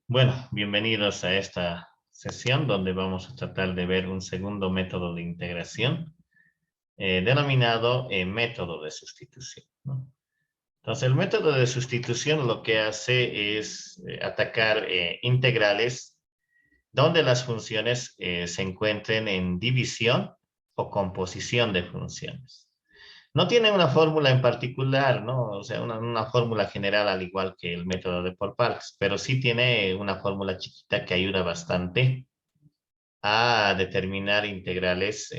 Bueno, bienvenidos a esta sesión donde vamos a tratar de ver un segundo método de integración denominado método de sustitución, ¿no? Entonces, el método de sustitución lo que hace es atacar integrales donde las funciones se encuentren en división o composición de funciones. No tiene una fórmula en particular, ¿no? O sea, una fórmula general al igual que el método de por partes, pero sí tiene una fórmula chiquita que ayuda bastante a determinar integrales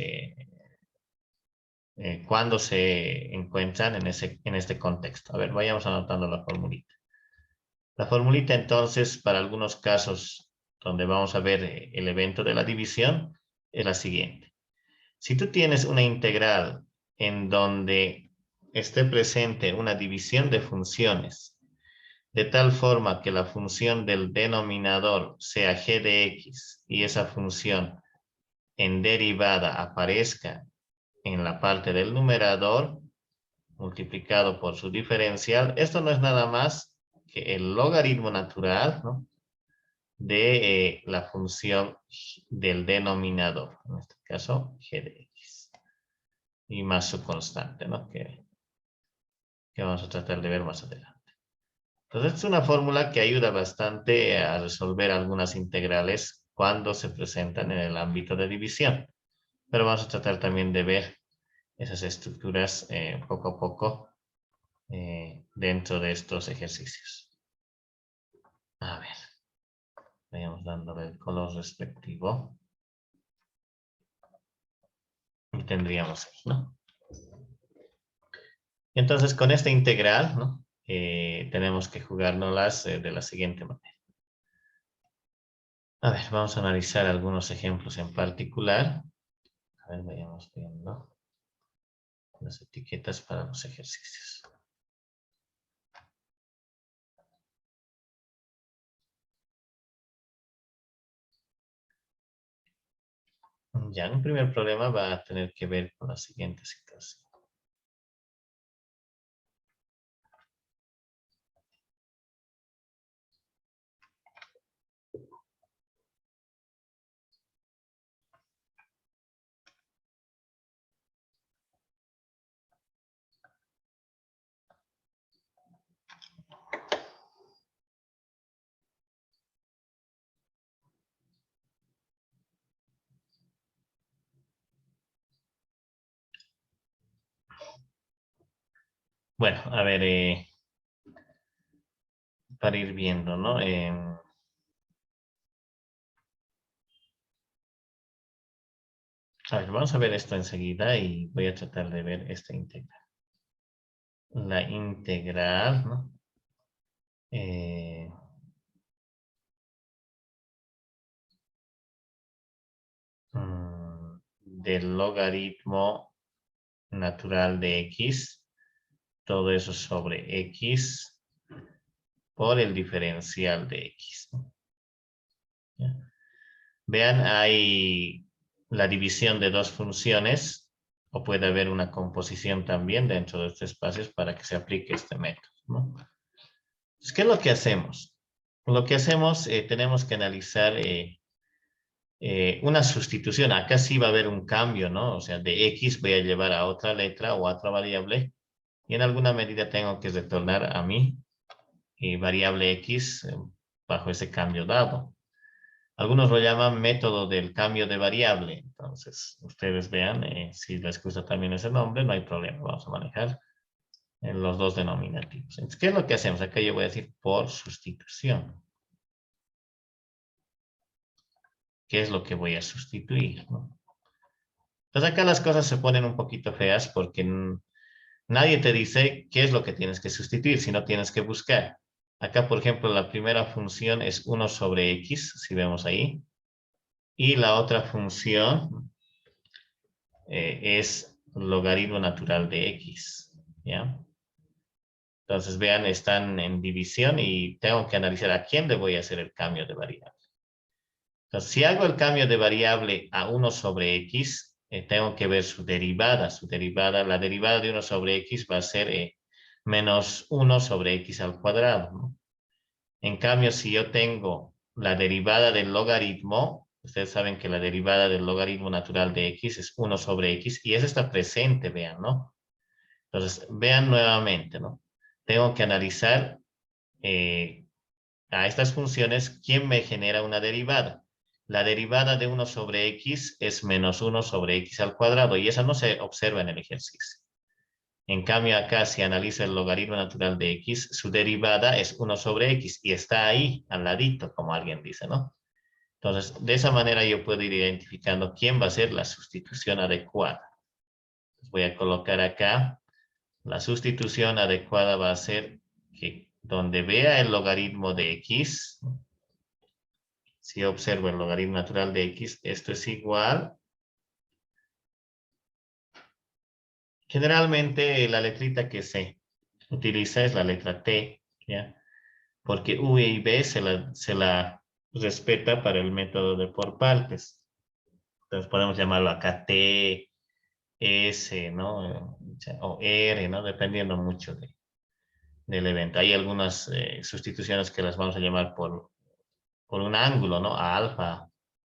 cuando se encuentran en este contexto. A ver, vayamos anotando la formulita. La formulita entonces, para algunos casos donde vamos a ver el evento de la división, es la siguiente. Si tú tienes una integral en donde esté presente una división de funciones, de tal forma que la función del denominador sea g de x y esa función en derivada aparezca en la parte del numerador multiplicado por su diferencial, esto no es nada más que el logaritmo natural, ¿no?, de la función del denominador, en este caso g de x, y más su constante, ¿no?, que vamos a tratar de ver más adelante. Entonces, es una fórmula que ayuda bastante a resolver algunas integrales cuando se presentan en el ámbito de división. Pero vamos a tratar también de ver esas estructuras poco a poco dentro de estos ejercicios. A ver, vayamos dándole el color respectivo. Y tendríamos ahí, ¿no? Entonces, con esta integral, ¿no?, tenemos que jugárnoslas de la siguiente manera. A ver, vamos a analizar algunos ejemplos en particular. A ver, vayamos viendo las etiquetas para los ejercicios. Ya, un primer problema va a tener que ver con la siguiente situación. Bueno, a ver, para ir viendo, ¿no? A ver, vamos a ver esto enseguida y voy a tratar de ver esta integral. La integral, ¿no?, del logaritmo natural de x, todo eso sobre x por el diferencial de x, ¿no? ¿Ya? Vean, hay la división de dos funciones, o puede haber una composición también dentro de estos espacios para que se aplique este método, ¿no? Entonces, ¿qué es lo que hacemos? Lo que hacemos, tenemos que analizar una sustitución. Acá sí va a haber un cambio, ¿no? O sea, de x voy a llevar a otra letra o a otra variable, y en alguna medida tengo que retornar a mi variable x bajo ese cambio dado. Algunos lo llaman método del cambio de variable. Entonces, ustedes vean, si les gusta también ese nombre, no hay problema. Vamos a manejar en los dos denominativos. Entonces, ¿qué es lo que hacemos? Acá yo voy a decir por sustitución. ¿Qué es lo que voy a sustituir, ¿no? Entonces, acá las cosas se ponen un poquito feas porque nadie te dice qué es lo que tienes que sustituir, sino tienes que buscar. Acá, por ejemplo, la primera función es 1 sobre x, si vemos ahí. Y la otra función es logaritmo natural de x, ¿ya? Entonces, vean, están en división y tengo que analizar a quién le voy a hacer el cambio de variable. Entonces, si hago el cambio de variable a 1 sobre x, tengo que ver su derivada. La derivada de 1 sobre x va a ser menos 1 sobre x al cuadrado, ¿no? En cambio, si yo tengo la derivada del logaritmo, ustedes saben que la derivada del logaritmo natural de x es 1 sobre x, y eso está presente, vean, ¿no? Entonces, vean nuevamente, ¿no? Tengo que analizar a estas funciones, ¿quién me genera una derivada? La derivada de 1 sobre x es menos 1 sobre x al cuadrado, y esa no se observa en el ejercicio. En cambio, acá, si analizo el logaritmo natural de x, su derivada es 1 sobre x, y está ahí, al ladito, como alguien dice, ¿no? Entonces, de esa manera yo puedo ir identificando quién va a ser la sustitución adecuada. Voy a colocar acá, la sustitución adecuada va a ser que donde vea el logaritmo de x, si observo el logaritmo natural de x, esto es igual. Generalmente la letrita que se utiliza es la letra T, ¿ya? Porque U y B se la respeta para el método de por partes. Entonces podemos llamarlo acá T, S, ¿no? O R, ¿no? Dependiendo mucho del evento. Hay algunas sustituciones que las vamos a llamar por un ángulo, ¿no? Alfa,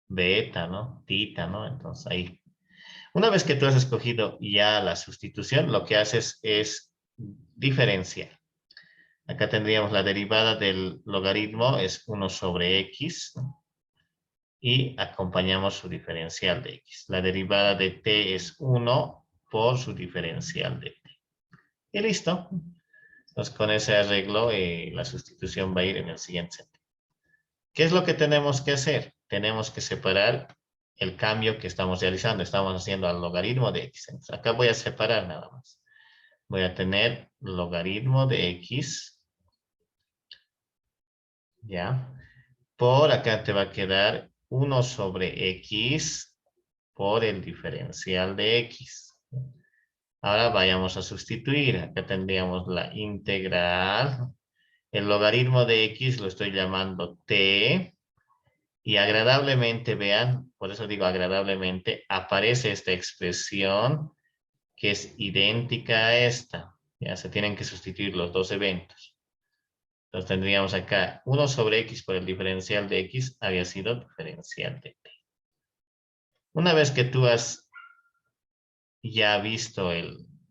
beta, ¿no? Tita, ¿no? Entonces ahí. Una vez que tú has escogido ya la sustitución, lo que haces es diferenciar. Acá tendríamos la derivada del logaritmo es 1 sobre x, ¿no? Y acompañamos su diferencial de x. La derivada de t es 1 por su diferencial de t. Y listo. Entonces con ese arreglo la sustitución va a ir en el siguiente sentido. ¿Qué es lo que tenemos que hacer? Tenemos que separar el cambio que estamos realizando. Estamos haciendo al logaritmo de x. Entonces, acá voy a separar nada más. Voy a tener logaritmo de x. ¿Ya? Por acá te va a quedar 1 sobre x por el diferencial de x. Ahora vayamos a sustituir. Acá tendríamos la integral. El logaritmo de x lo estoy llamando t. Y agradablemente, vean, por eso digo agradablemente, aparece esta expresión que es idéntica a esta. Ya se tienen que sustituir los dos eventos. Entonces tendríamos acá 1 sobre x por el diferencial de x había sido diferencial de t. Una vez que tú has ya visto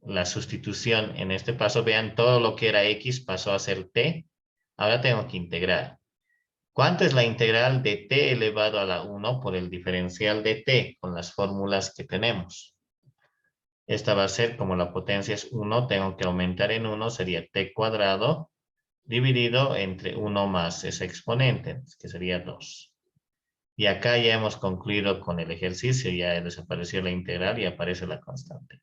la sustitución en este paso, vean todo lo que era x pasó a ser t. Ahora tengo que integrar. ¿Cuánto es la integral de t elevado a la 1 por el diferencial de t con las fórmulas que tenemos? Esta va a ser, como la potencia es 1, tengo que aumentar en 1, sería t cuadrado dividido entre 1 más ese exponente, que sería 2. Y acá ya hemos concluido con el ejercicio, ya desapareció la integral y aparece la constante.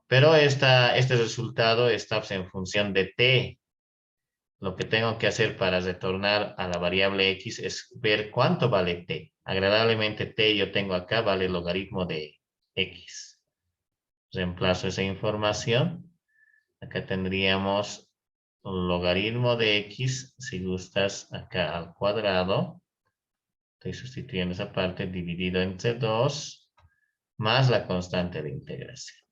Pero este resultado está en función de t. Lo que tengo que hacer para retornar a la variable x es ver cuánto vale t. Agradablemente t yo tengo acá vale el logaritmo de x. Reemplazo esa información. Acá tendríamos logaritmo de x, si gustas, acá al cuadrado. Estoy sustituyendo esa parte dividido entre 2 más la constante de integración.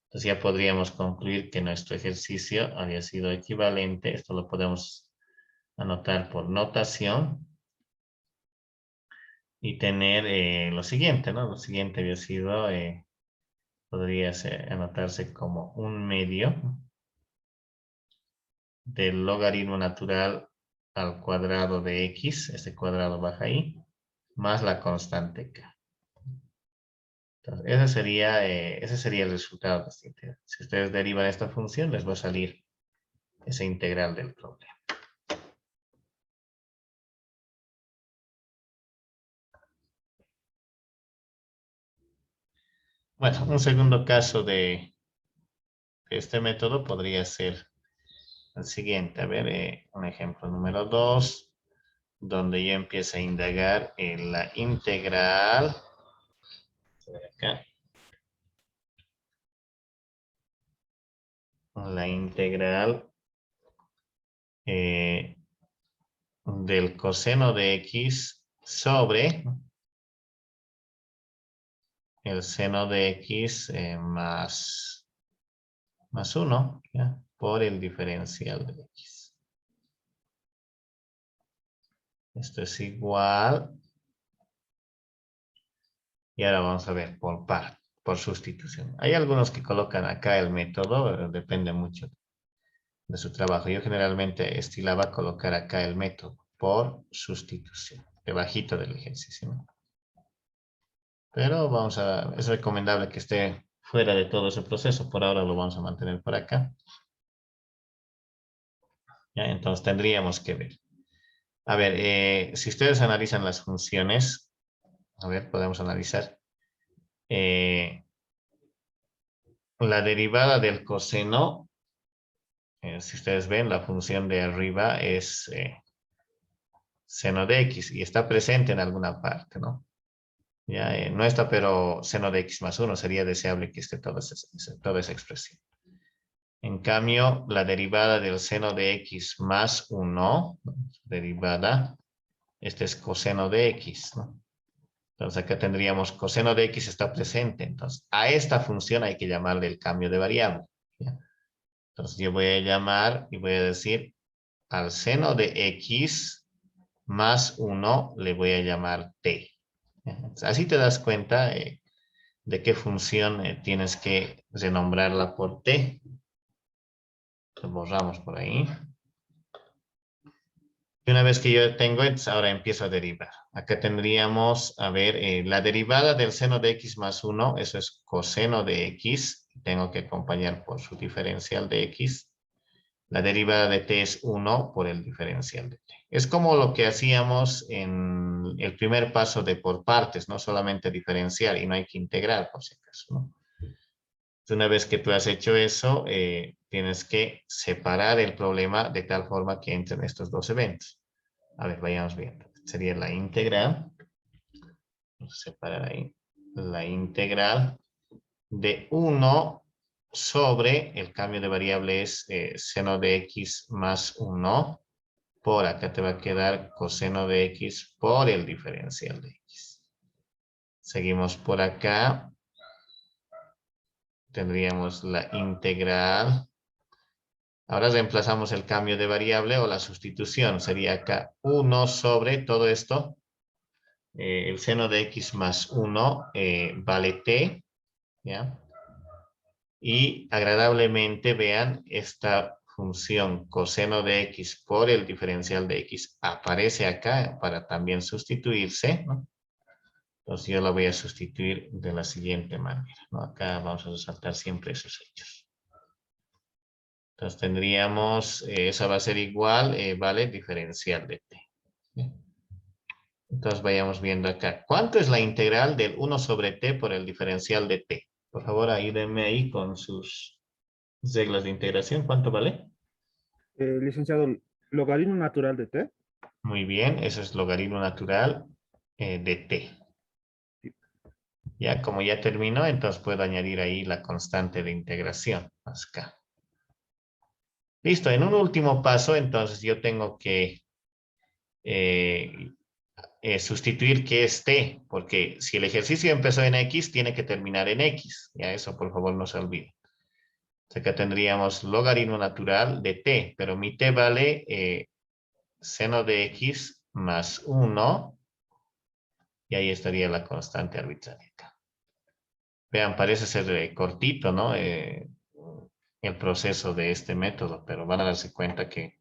Entonces ya podríamos concluir que nuestro ejercicio había sido equivalente. Esto lo podemos anotar por notación. Y tener lo siguiente, ¿no? Lo siguiente había sido, podría anotarse como un medio del logaritmo natural al cuadrado de x, este cuadrado baja ahí, más la constante k. Entonces, ese sería el resultado de esta integral. Si ustedes derivan esta función, les va a salir esa integral del problema. Bueno, un segundo caso de este método podría ser el siguiente. A ver, un ejemplo número 2, donde yo empiezo a indagar en la integral. Acá. La integral del coseno de x sobre el seno de x más 1, ¿ya? Por el diferencial de x. Esto es igual. Y ahora vamos a ver por sustitución. Hay algunos que colocan acá el método, depende mucho de su trabajo. Yo generalmente estilaba colocar acá el método por sustitución, debajito del ejercicio, ¿no? Pero es recomendable que esté fuera de todo ese proceso. Por ahora lo vamos a mantener por acá. ¿Ya? Entonces tendríamos que ver. A ver, si ustedes analizan las funciones, a ver, podemos analizar. La derivada del coseno, si ustedes ven, la función de arriba es seno de x y está presente en alguna parte, ¿no? Ya, no está, pero seno de x más 1 sería deseable que esté toda esa expresión. En cambio, la derivada del seno de x más 1, derivada, este es coseno de x, ¿no? Entonces acá tendríamos coseno de x está presente. Entonces, a esta función hay que llamarle el cambio de variable. ¿Ya? Entonces yo voy a llamar y voy a decir al seno de x más 1 le voy a llamar t. Entonces, así te das cuenta de qué función tienes que renombrarla por t. Entonces, borramos por ahí. Y una vez que yo tengo, entonces ahora empiezo a derivar. Acá tendríamos, a ver, la derivada del seno de x más 1, eso es coseno de x. Tengo que acompañar por su diferencial de x. La derivada de t es 1 por el diferencial de t. Es como lo que hacíamos en el primer paso de por partes, no solamente diferenciar y no hay que integrar por si acaso, ¿no? Una vez que tú has hecho eso, tienes que separar el problema de tal forma que entren estos dos eventos. A ver, vayamos viendo. Sería la integral. Vamos a separar ahí. La integral de 1 sobre el cambio de variable es seno de x más 1 por acá te va a quedar coseno de x por el diferencial de x. Seguimos por acá. Tendríamos la integral. Ahora reemplazamos el cambio de variable o la sustitución. Sería acá 1 sobre todo esto. El seno de x más 1 vale t. ¿Ya? Y agradablemente vean esta función coseno de x por el diferencial de x aparece acá para también sustituirse, ¿no? Entonces yo la voy a sustituir de la siguiente manera, ¿no? Acá vamos a resaltar siempre esos hechos. Entonces tendríamos, esa va a ser igual, vale, diferencial de t. ¿Sí? Entonces vayamos viendo acá. ¿Cuánto es la integral del 1 sobre t por el diferencial de t? Por favor, ayúdenme ahí con sus reglas de integración. ¿Cuánto vale? Licenciado, logaritmo natural de t. Muy bien, eso es logaritmo natural de t. Ya, como ya terminó, entonces puedo añadir ahí la constante de integración. Acá. Listo, en un último paso, entonces yo tengo que eh, sustituir qué es t, porque si el ejercicio empezó en x, tiene que terminar en x. Ya, eso por favor no se olvide. Acá tendríamos logaritmo natural de t, pero mi t vale seno de x más 1, y ahí estaría la constante arbitraria acá. Vean, parece ser cortito, ¿no? El proceso de este método, pero van a darse cuenta que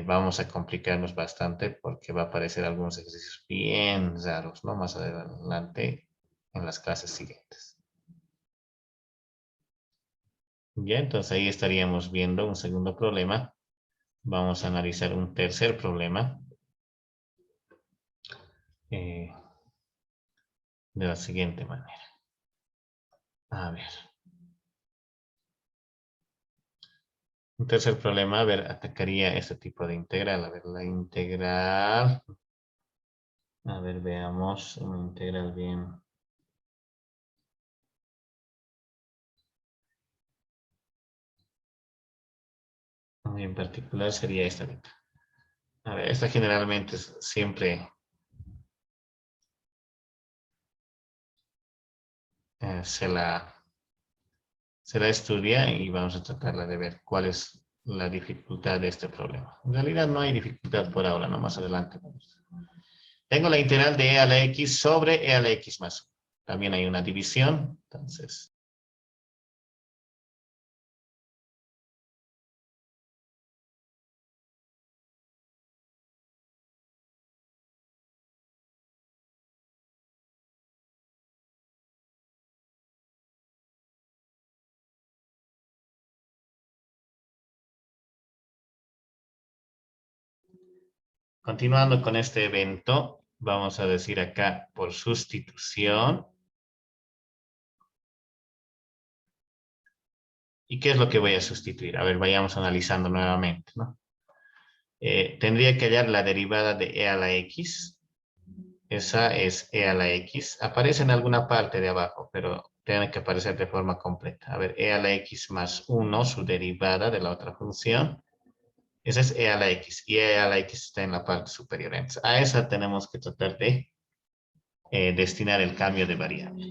vamos a complicarnos bastante porque va a aparecer algunos ejercicios bien raros, ¿no? Más adelante en las clases siguientes. Ya, entonces ahí estaríamos viendo un segundo problema. Vamos a analizar un tercer problema. De la siguiente manera. A ver. Un tercer problema, a ver, atacaría este tipo de integral. A ver, la integral. A ver, veamos una integral bien. Muy en particular sería esta de acá. A ver, esta generalmente siempre se la estudia y vamos a tratarla de ver cuál es la dificultad de este problema. En realidad no hay dificultad por ahora, no más adelante. Tengo la integral de e a la x sobre e a la x más 1. También hay una división, entonces. Continuando con este evento, vamos a decir acá por sustitución. ¿Y qué es lo que voy a sustituir? A ver, vayamos analizando nuevamente, ¿no? Tendría que hallar la derivada de e a la x. Esa es e a la x. Aparece en alguna parte de abajo, pero tiene que aparecer de forma completa. A ver, e a la x más 1, su derivada de la otra función. Esa es e a la x. Y e a la x está en la parte superior. Entonces, a esa tenemos que tratar de destinar el cambio de variable.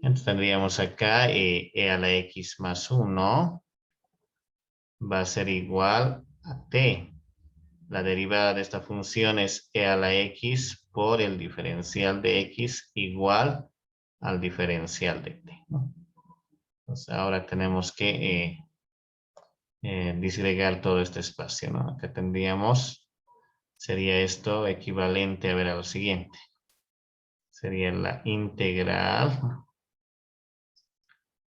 Entonces tendríamos acá e a la x más 1 va a ser igual a t. La derivada de esta función es e a la x por el diferencial de x igual al diferencial de t, ¿no? Entonces ahora tenemos que disgregar todo este espacio, ¿no? Acá tendríamos, sería esto equivalente a ver a lo siguiente. Sería la integral,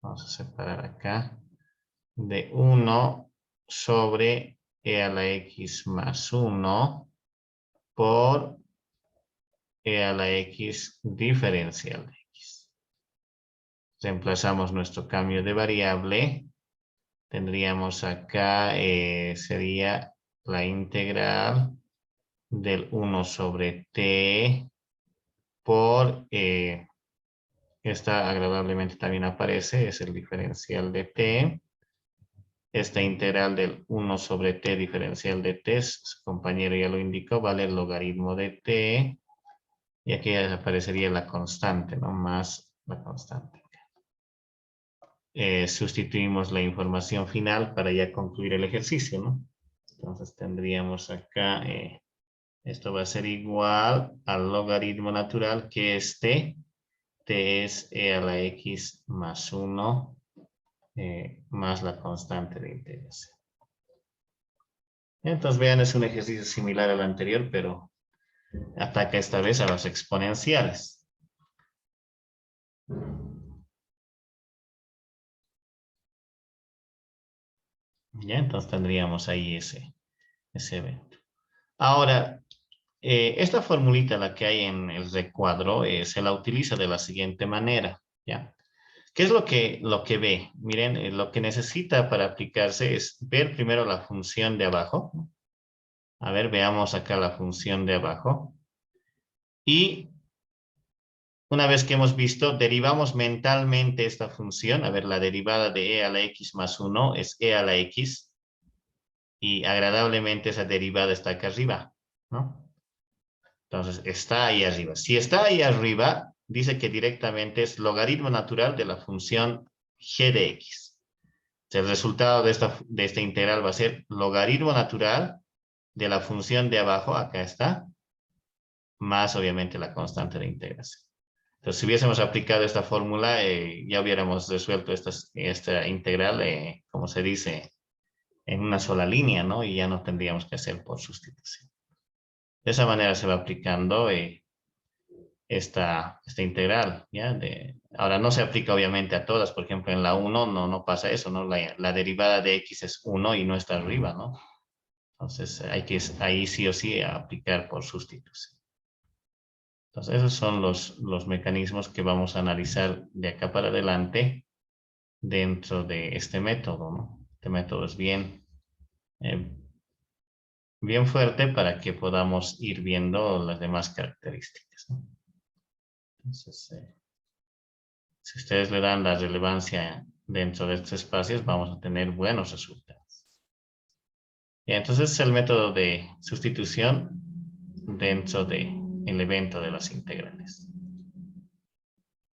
vamos a separar acá, de 1 sobre e a la x más 1 por e a la x diferencial de x. Reemplazamos nuestro cambio de variable. Tendríamos acá, sería la integral del 1 sobre t por, esta agradablemente también aparece, es el diferencial de t. Esta integral del 1 sobre t diferencial de t, su compañero ya lo indicó, vale el logaritmo de t. Y aquí aparecería la constante, ¿no? Más la constante. Sustituimos la información final para ya concluir el ejercicio, ¿no? Entonces tendríamos acá, esto va a ser igual al logaritmo natural que es t. T es e a la x más 1 más la constante de integración. Entonces vean, es un ejercicio similar al anterior, pero ataca esta vez a los exponenciales. Ya, entonces tendríamos ahí ese evento. Ahora, esta formulita, la que hay en el recuadro, se la utiliza de la siguiente manera, ¿ya? ¿Qué es lo que ve? Miren, lo que necesita para aplicarse es ver primero la función de abajo. A ver, veamos acá la función de abajo. Y una vez que hemos visto, derivamos mentalmente esta función. A ver, la derivada de e a la x más 1 es e a la x. Y agradablemente esa derivada está acá arriba, ¿no? Entonces, está ahí arriba. Si está ahí arriba, dice que directamente es logaritmo natural de la función g de x. El resultado de esta integral va a ser logaritmo natural de la función de abajo, acá está, más obviamente la constante de integración. Entonces, si hubiésemos aplicado esta fórmula, ya hubiéramos resuelto esta integral, como se dice, en una sola línea, ¿no? Y ya no tendríamos que hacer por sustitución. De esa manera se va aplicando esta integral, ¿ya? Ahora no se aplica obviamente a todas, por ejemplo en la 1 no pasa eso, ¿no? La derivada de x es 1 y no está arriba, ¿no? Entonces hay que ahí sí o sí aplicar por sustitución. Entonces esos son los mecanismos que vamos a analizar de acá para adelante dentro de este método, ¿no? Este método es bien fuerte para que podamos ir viendo las demás características, ¿no? Entonces, si ustedes le dan la relevancia dentro de estos espacios, vamos a tener buenos resultados. Y entonces es el método de sustitución dentro del evento de las integrales.